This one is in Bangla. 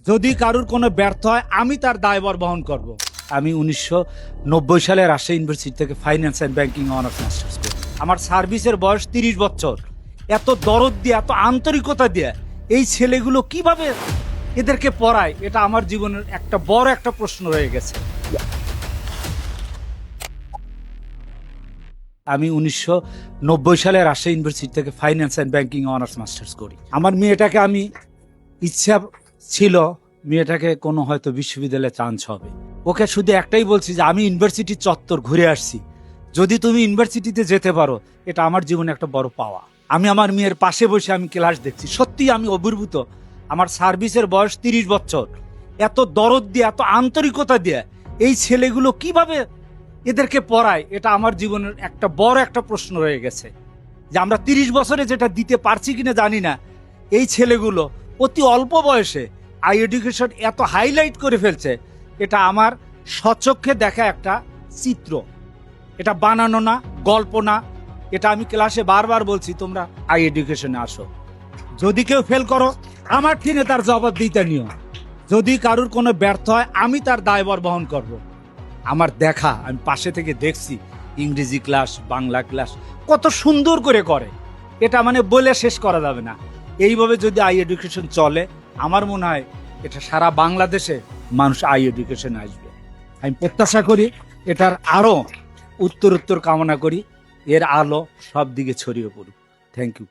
যদি কারুর কোনো ব্যর্থ হয় আমি তার দায়ভার বহন করব। আমি 1990 সালে রাজশাহী ইউনিভার্সিটি থেকে finance and banking honours masters করি। আমার সার্ভিসের বয়স 30 বছর। এত দরদ দিয়ে, এত আন্তরিকতা দিয়ে এই ছেলেগুলো কিভাবে এদেরকে পড়ায়, এটা আমার জীবনের একটা বড় একটা প্রশ্ন রয়ে গেছে। আমি 1990 সালে রাজশাহী ইউনিভার্সিটি থেকে finance and banking honours masters করি। আমার মেয়েটাকে আমি ইচ্ছা ছিল মেয়েটাকে কোনো হয়তো বিশ্ববিদ্যালয়ে চান্স হবে। ওকে শুধু একটাই বলছি যে আমি ইউনিভার্সিটির চত্বর ঘুরে আসছি, যদি তুমি ইউনিভার্সিটিতে যেতে পারো এটা আমার জীবনে একটা বড় পাওয়া। আমি আমার মেয়ের পাশে বসে আমি ক্লাস দেখছি, সত্যি আমি অভিভূত। আমার সার্ভিসের বয়স 30 বছর। এত দরদ দিয়ে, এত আন্তরিকতা দিয়ে এই ছেলেগুলো কিভাবে এদেরকে পড়ায়, এটা আমার জীবনের একটা বড় একটা প্রশ্ন রয়ে গেছে। যে আমরা 30 বছরে যেটা দিতে পারছি কিনা জানি না, এই ছেলেগুলো অতি অল্প বয়সে আই এডুকেশন এত হাইলাইট করে ফেলছে। এটা আমার স্বচক্ষে দেখা একটা চিত্র, এটা বানানো না, গল্প না। এটা আমি ক্লাসে বারবার বলছি, তোমরা আই এডুকেশনে আসো। যদি কেউ ফেল করো আমার ঠিনে তার জবাব দিতে নিও। যদি কারুর কোনো ব্যর্থ হয় আমি তার দায়ভার বহন করব। আমার দেখা, আমি পাশে থেকে দেখছি ইংরেজি ক্লাস, বাংলা ক্লাস কত সুন্দর করে করে, এটা মানে বলে শেষ করা যাবে না। এইভাবে যদি আই এডুকেশন চলে আমার মনে হয় এটা সারা বাংলাদেশে মানুষ আই এডুকেশনে আসবে। আমি প্রত্যাশা করি এটার আরো উত্তর কামনা করি, এর আলো সব দিকে ছড়িয়ে পড়ুক। Thank you.